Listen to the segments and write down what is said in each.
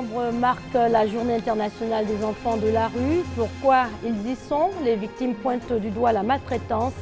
novembre marque la journée internationale des enfants de la rue. Pourquoi ils y sont? Les victimes pointent du doigt la maltraitance.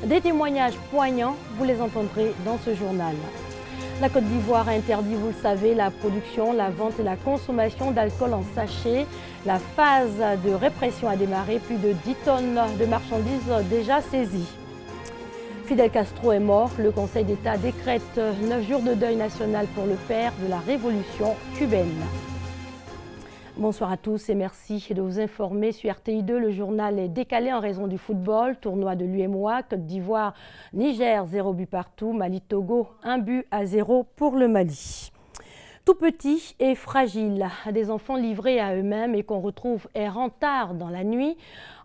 Des témoignages poignants, vous les entendrez dans ce journal. La Côte d'Ivoire a interdit, vous le savez, la production, la vente et la consommation d'alcool en sachet. La phase de répression a démarré, plus de 10 tonnes de marchandises déjà saisies. Fidel Castro est mort. Le Conseil d'État décrète 9 jours de deuil national pour le père de la révolution cubaine. Bonsoir à tous et merci de vous informer. Sur RTI2, le journal est décalé en raison du football. Tournoi de l'UEMOA, Côte d'Ivoire, Niger, 0 but partout. Mali-Togo, 1-0 pour le Mali. Tout petits et fragiles, des enfants livrés à eux-mêmes et qu'on retrouve errant tard dans la nuit.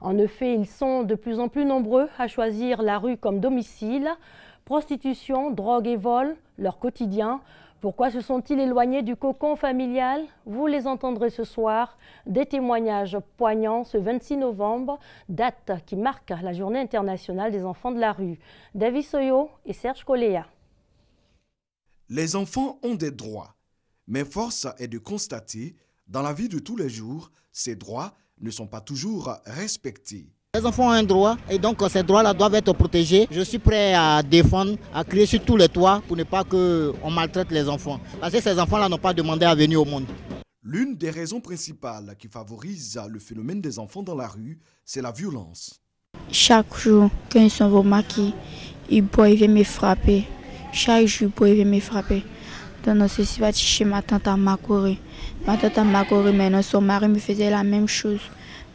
En effet, ils sont de plus en plus nombreux à choisir la rue comme domicile. Prostitution, drogue et vol, leur quotidien. Pourquoi se sont-ils éloignés du cocon familial? Vous les entendrez ce soir. Des témoignages poignants ce 26 novembre, date qui marque la journée internationale des enfants de la rue. David Soyo et Serge Coléa. Les enfants ont des droits. Mais force est de constater, dans la vie de tous les jours, ces droits ne sont pas toujours respectés. Les enfants ont un droit et donc ces droits-là doivent être protégés. Je suis prêt à défendre, à crier sur tous les toits pour ne pas qu'on maltraite les enfants. Parce que ces enfants-là n'ont pas demandé à venir au monde. L'une des raisons principales qui favorise le phénomène des enfants dans la rue, c'est la violence. Chaque jour, quand ils sont remarqués, ils boivent, ils viennent me frapper. Chaque jour, ils boivent, ils viennent me frapper. Donc, ceci va chez ma tante à Makore. Ma tante à Makore, maintenant, son mari me faisait la même chose.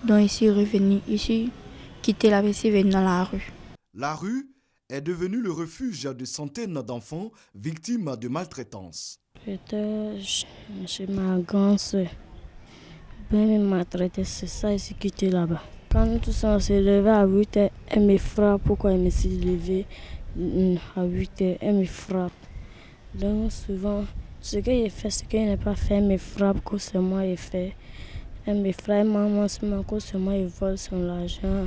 Donc, ici, revenu, ici, quitter la vessie, venir dans la rue. La rue est devenue le refuge de centaines d'enfants victimes de maltraitance. J'étais chez ma grande soeur. Ben, elle m'a maltraité, c'est ça, ici, quitté là-bas. Quand nous tous on s'est levé à 8h, elle me frappe. Pourquoi elle me s'est levée à 8h, elle me frappe. Donc souvent, ce qu'elle fait, ce qu'elle n'a pas fait, elle me frappe, que c'est moi qui fait. Elle me frappe, maman, que c'est moi qui vole son argent.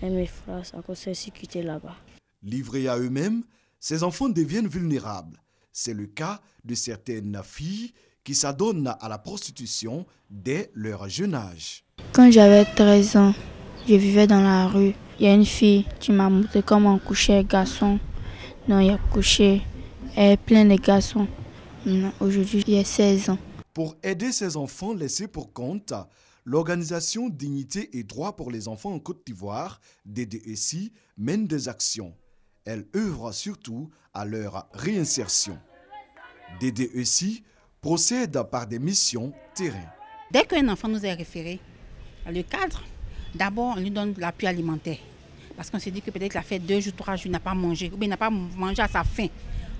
Elle me frappe, à cause de ce qui était là-bas. Livrés à eux-mêmes, ces enfants deviennent vulnérables. C'est le cas de certaines filles qui s'adonnent à la prostitution dès leur jeune âge. Quand j'avais 13 ans, je vivais dans la rue. Il y a une fille qui m'a montré comment on couchait un garçon. Non, il a couché. Elle est pleine de garçons. Aujourd'hui, il y a 16 ans. Pour aider ces enfants laissés pour compte, l'organisation Dignité et Droits pour les enfants en Côte d'Ivoire, DDECI, mène des actions. Elle œuvre surtout à leur réinsertion. DDECI procède par des missions terrain. Dès qu'un enfant nous est référé, le cadre, d'abord on lui donne l'appui alimentaire. Parce qu'on s'est dit que peut-être qu'il a fait 2 jours, 3 jours, il n'a pas mangé, ou bien il n'a pas mangé à sa faim.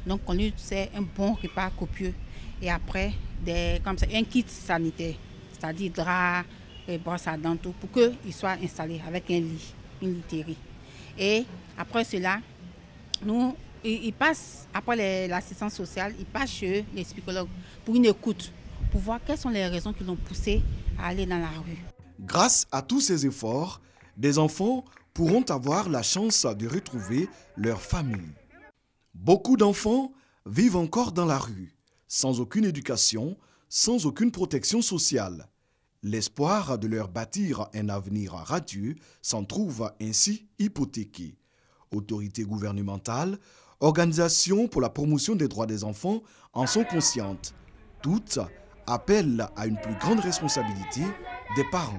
Donc on lui fait un bon repas copieux et après comme ça, un kit sanitaire, c'est-à-dire drap, brosse à dents, tout, pour qu'il soit installé avec un lit, une literie. Et après cela, il passe, après l'assistance sociale, il passe chez les psychologues pour une écoute, pour voir quelles sont les raisons qui l'ont poussé à aller dans la rue. Grâce à tous ces efforts, des enfants pourront avoir la chance de retrouver leur famille. Beaucoup d'enfants vivent encore dans la rue, sans aucune éducation, sans aucune protection sociale. L'espoir de leur bâtir un avenir radieux s'en trouve ainsi hypothéqué. Autorités gouvernementales, organisations pour la promotion des droits des enfants en sont conscientes. Toutes appellent à une plus grande responsabilité des parents.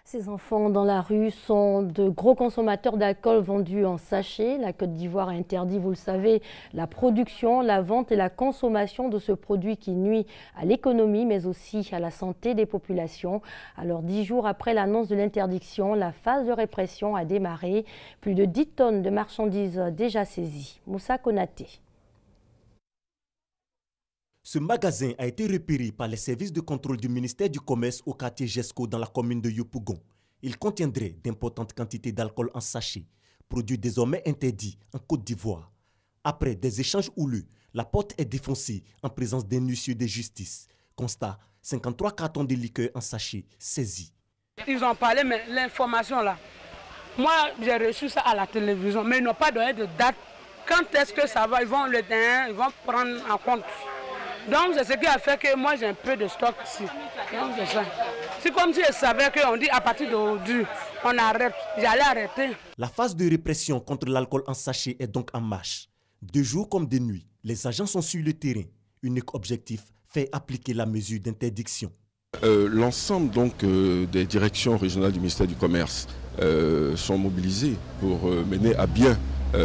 Ces enfants dans la rue sont de gros consommateurs d'alcool vendus en sachet. La Côte d'Ivoire a interdit, vous le savez, la production, la vente et la consommation de ce produit qui nuit à l'économie, mais aussi à la santé des populations. Alors, 10 jours après l'annonce de l'interdiction, la phase de répression a démarré. Plus de 10 tonnes de marchandises déjà saisies. Moussa Konaté. Ce magasin a été repéré par les services de contrôle du ministère du Commerce au quartier Jesco dans la commune de Yopougon. Il contiendrait d'importantes quantités d'alcool en sachet, produit désormais interdit en Côte d'Ivoire. Après des échanges houleux, la porte est défoncée en présence d'un huissier de justice. Constat, 53 cartons de liqueur en sachet saisis. Ils ont parlé, mais l'information là, moi j'ai reçu ça à la télévision, mais ils n'ont pas donné de date. Quand est-ce que ça va, ils vont prendre en compte. Donc c'est ce qui a fait que moi j'ai un peu de stock ici. Donc c'est ça. C'est comme si je savais qu'on dit à partir d'aujourd'hui, on arrête. J'allais arrêter. La phase de répression contre l'alcool en sachet est donc en marche. De jour comme de nuit, les agents sont sur le terrain. Unique objectif, faire appliquer la mesure d'interdiction. L'ensemble donc des directions régionales du ministère du Commerce sont mobilisées pour mener à bien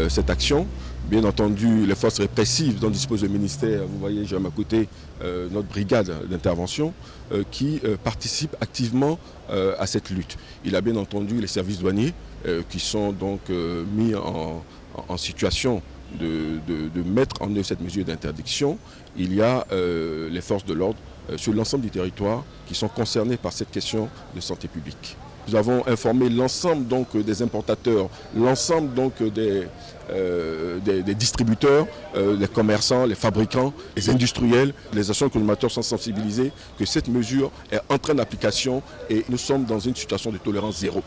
cette action. Bien entendu, les forces répressives dont dispose le ministère, vous voyez, j'ai à ma côté notre brigade d'intervention qui participe activement à cette lutte. Il y a bien entendu les services douaniers qui sont donc mis en situation de mettre en œuvre cette mesure d'interdiction. Il y a les forces de l'ordre sur l'ensemble du territoire qui sont concernés par cette question de santé publique. Nous avons informé l'ensemble donc des importateurs, l'ensemble donc des distributeurs, les commerçants, les fabricants, les industriels. Les actions consommateurs sont sensibilisés que cette mesure est en train d'application et nous sommes dans une situation de tolérance zéro.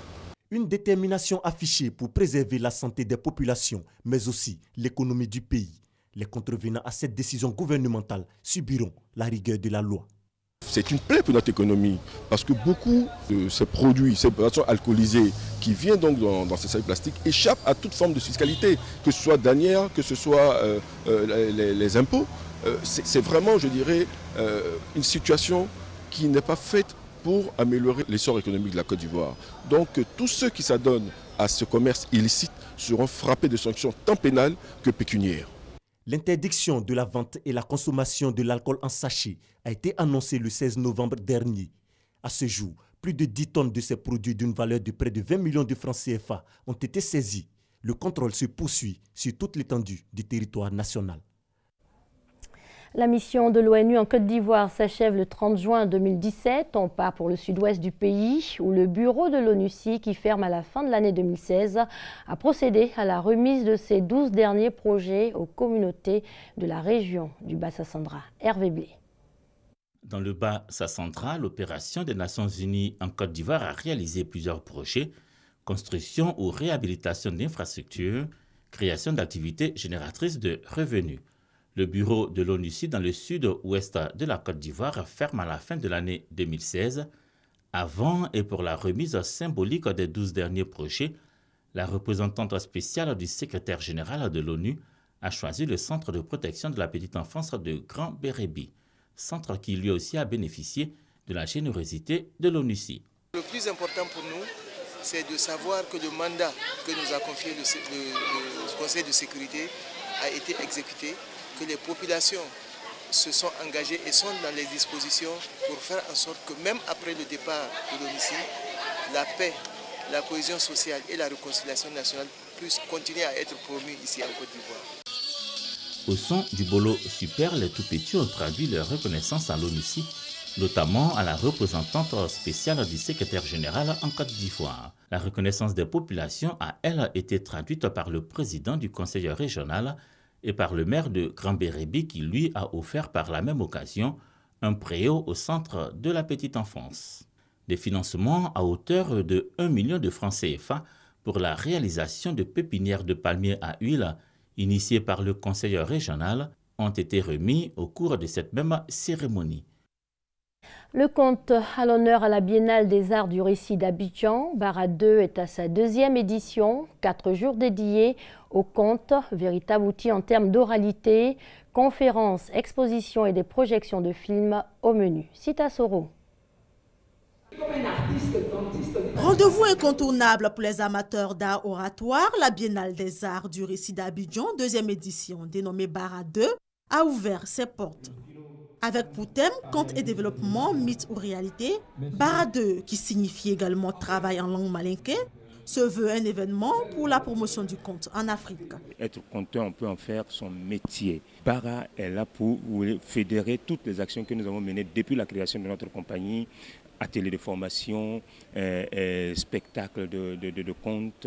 Une détermination affichée pour préserver la santé des populations, mais aussi l'économie du pays. Les contrevenants à cette décision gouvernementale subiront la rigueur de la loi. C'est une plaie pour notre économie parce que beaucoup de ces produits, ces boissons alcoolisées qui viennent donc dans ces sacs plastiques échappent à toute forme de fiscalité, que ce soit douanière, que ce soit les impôts. C'est vraiment, je dirais, une situation qui n'est pas faite pour améliorer l'essor économique de la Côte d'Ivoire. Donc tous ceux qui s'adonnent à ce commerce illicite seront frappés de sanctions tant pénales que pécuniaires. L'interdiction de la vente et la consommation de l'alcool en sachet a été annoncée le 16 novembre dernier. À ce jour, plus de 10 tonnes de ces produits d'une valeur de près de 20 millions de francs CFA ont été saisis. Le contrôle se poursuit sur toute l'étendue du territoire national. La mission de l'ONU en Côte d'Ivoire s'achève le 30 juin 2017. On part pour le sud-ouest du pays où le bureau de l'ONUCI, qui ferme à la fin de l'année 2016, a procédé à la remise de ses 12 derniers projets aux communautés de la région du Bas-Sassandra. Hervé Blé. Dans le Bas-Sassandra, l'opération des Nations Unies en Côte d'Ivoire a réalisé plusieurs projets: construction ou réhabilitation d'infrastructures, création d'activités génératrices de revenus. Le bureau de l'ONUCI dans le sud-ouest de la Côte d'Ivoire ferme à la fin de l'année 2016. Avant et pour la remise symbolique des 12 derniers projets, la représentante spéciale du secrétaire général de l'ONU a choisi le centre de protection de la petite enfance de Grand Bérébi, centre qui lui aussi a bénéficié de la générosité de l'ONUCI. Le plus important pour nous, c'est de savoir que le mandat que nous a confié le Conseil de sécurité a été exécuté, que les populations se sont engagées et sont dans les dispositions pour faire en sorte que même après le départ de l'ONUCI, la paix, la cohésion sociale et la réconciliation nationale puissent continuer à être promues ici en Côte d'Ivoire. Au son du bolo super, les tout-petits ont traduit leur reconnaissance à l'ONUCI, notamment à la représentante spéciale du secrétaire général en Côte d'Ivoire. La reconnaissance des populations a, elle, été traduite par le président du conseil régional et par le maire de Grand Bérébi qui lui a offert par la même occasion un préau au centre de la petite enfance. Des financements à hauteur de 1 million de francs CFA pour la réalisation de pépinières de palmiers à huile initiées par le conseil régional ont été remis au cours de cette même cérémonie. Le conte à l'honneur à la Biennale des Arts du Récit d'Abidjan, Bara 2 est à sa 2e édition, 4 jours dédiés au conte, véritable outil en termes d'oralité, conférences, expositions et des projections de films au menu. Cita Soro. Rendez-vous incontournable pour les amateurs d'art oratoire, la Biennale des Arts du Récit d'Abidjan, 2e édition, dénommée Bara 2, a ouvert ses portes. Avec pour thème conte et développement, mythe ou réalité, Bara 2, qui signifie également travail en langue malinké, se veut un événement pour la promotion du conte en Afrique. Être conteur, on peut en faire son métier. Bara est là pour fédérer toutes les actions que nous avons menées depuis la création de notre compagnie, ateliers de formation, spectacles de contes,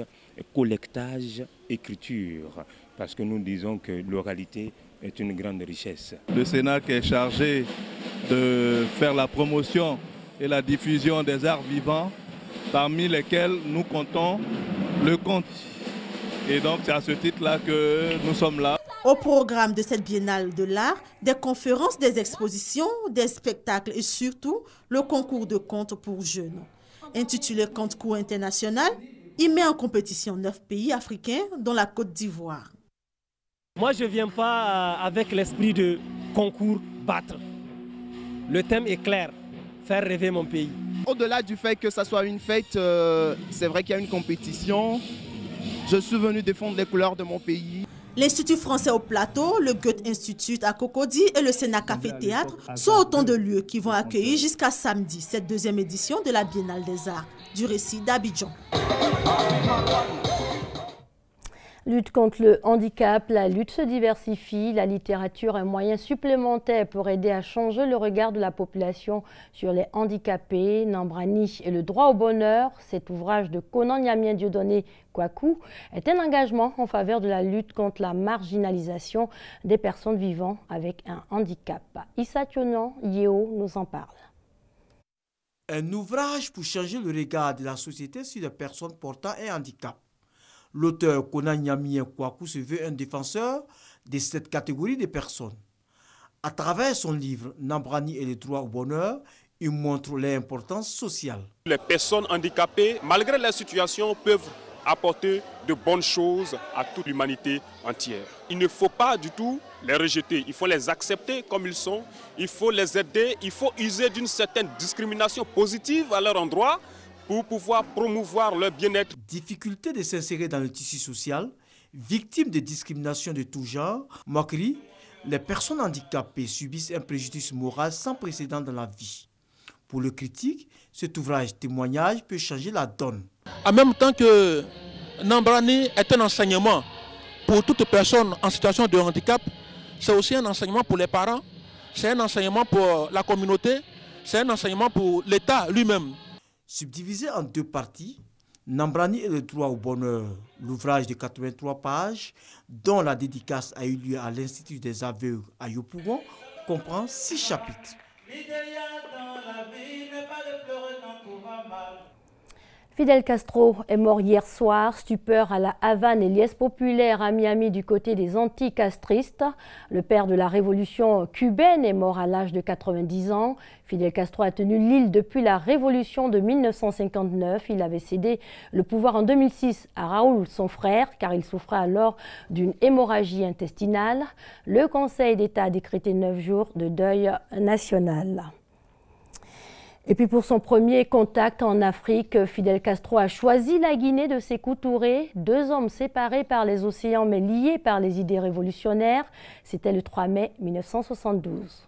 collectage, écriture, parce que nous disons que l'oralité est une grande richesse. Le Cénac est chargé de faire la promotion et la diffusion des arts vivants, parmi lesquels nous comptons le conte. Et donc c'est à ce titre-là que nous sommes là. Au programme de cette biennale de l'art, des conférences, des expositions, des spectacles et surtout le concours de contes pour jeunes. Intitulé Concours international, il met en compétition 9 pays africains dont la Côte d'Ivoire. Moi, je ne viens pas avec l'esprit de concours battre. Le thème est clair, faire rêver mon pays. Au-delà du fait que ça soit une fête, c'est vrai qu'il y a une compétition. Je suis venu défendre les couleurs de mon pays. L'Institut français au Plateau, le Goethe Institut à Cocody et le Sénat Café Théâtre sont autant de lieux qui vont accueillir jusqu'à samedi cette deuxième édition de la Biennale des Arts du récit d'Abidjan. Lutte contre le handicap, la lutte se diversifie, la littérature est un moyen supplémentaire pour aider à changer le regard de la population sur les handicapés. Nambrani et le droit au bonheur, cet ouvrage de Conan Nyamien Dieudonné Kwaku, est un engagement en faveur de la lutte contre la marginalisation des personnes vivant avec un handicap. Issa Tionan Yeo nous en parle. Un ouvrage pour changer le regard de la société sur les personnes portant un handicap. L'auteur Conan Nyamien Kwaku se veut un défenseur de cette catégorie de personnes. À travers son livre Nambrani et le droit au bonheur, il montre l'importance sociale. Les personnes handicapées, malgré leur situation, peuvent apporter de bonnes choses à toute l'humanité entière. Il ne faut pas du tout les rejeter, il faut les accepter comme ils sont, il faut les aider, il faut user d'une certaine discrimination positive à leur endroit pour pouvoir promouvoir leur bien-être. Difficulté de s'insérer dans le tissu social, victimes de discrimination de tout genre, moquerie, les personnes handicapées subissent un préjudice moral sans précédent dans la vie. Pour le critique, cet ouvrage témoignage peut changer la donne. En même temps que Nambrani est un enseignement pour toute personne en situation de handicap, c'est aussi un enseignement pour les parents, c'est un enseignement pour la communauté, c'est un enseignement pour l'État lui-même. Subdivisé en deux parties, Nambrani et le droit au bonheur, l'ouvrage de 83 pages, dont la dédicace a eu lieu à l'Institut des aveugles à Yopougon, comprend 6 chapitres. Fidel Castro est mort hier soir, stupeur à la Havane et liesse populaire à Miami du côté des anticastristes. Le père de la révolution cubaine est mort à l'âge de 90 ans. Fidel Castro a tenu l'île depuis la révolution de 1959. Il avait cédé le pouvoir en 2006 à Raoul, son frère, car il souffrait alors d'une hémorragie intestinale. Le Conseil d'État a décrété 9 jours de deuil national. Et puis pour son premier contact en Afrique, Fidel Castro a choisi la Guinée de Sékou Touré, 2 hommes séparés par les océans mais liés par les idées révolutionnaires. C'était le 3 mai 1972.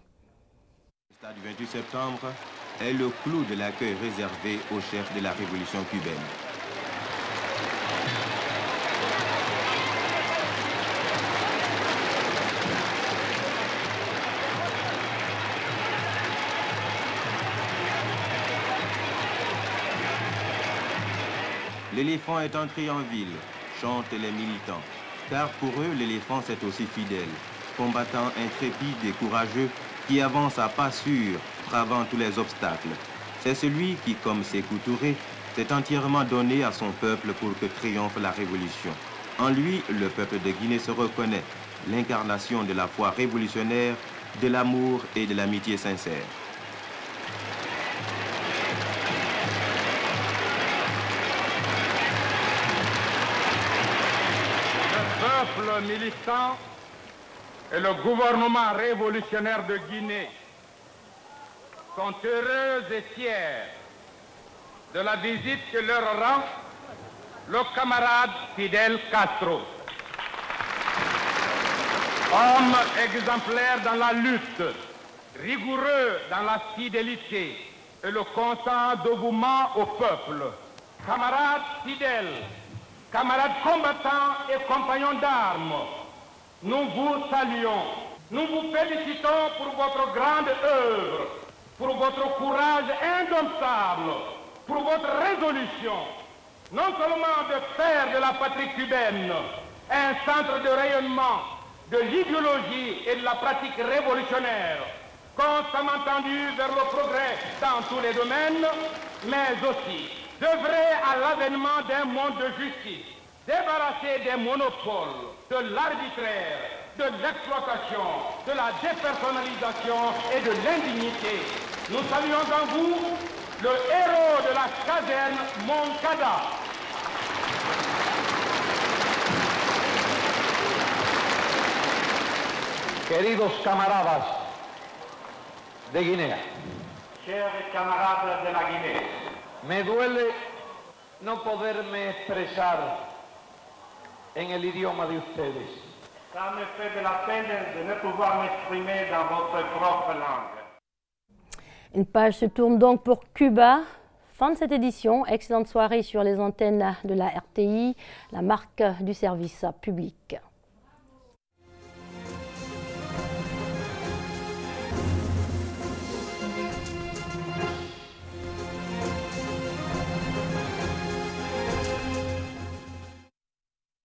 Le stade du 28 septembre est le clou de l'accueil réservé au chef de la révolution cubaine. L'éléphant est entré en ville, chantent les militants. Car pour eux, l'éléphant c'est aussi fidèle, combattant intrépide et courageux qui avance à pas sûr, bravant tous les obstacles. C'est celui qui, comme Sékou Touré, s'est entièrement donné à son peuple pour que triomphe la révolution. En lui, le peuple de Guinée se reconnaît, l'incarnation de la foi révolutionnaire, de l'amour et de l'amitié sincère. Le peuple militant et le gouvernement révolutionnaire de Guinée sont heureux et fiers de la visite que leur rend le camarade Fidel Castro. Homme exemplaire dans la lutte, rigoureux dans la fidélité et le constant dévouement au peuple. Camarade Fidel, camarades combattants et compagnons d'armes, nous vous saluons. Nous vous félicitons pour votre grande œuvre, pour votre courage indomptable, pour votre résolution, non seulement de faire de la patrie cubaine un centre de rayonnement de l'idéologie et de la pratique révolutionnaire, constamment tendu vers le progrès dans tous les domaines, mais aussi d'œuvrer à l'avènement d'un monde de justice, débarrassé des monopoles, de l'arbitraire, de l'exploitation, de la dépersonnalisation et de l'indignité. Nous saluons en vous le héros de la caserne Moncada. Queridos camaradas de Guinea, Chers camarades de la Guinée, me duele no poderme expresar en el idioma de ustedes. ça me fait de la peine de ne pouvoir m'exprimer dans votre propre langue. Une page se tourne donc pour Cuba. Fin de cette édition. Excellente soirée sur les antennes de la RTI, la marque du service public.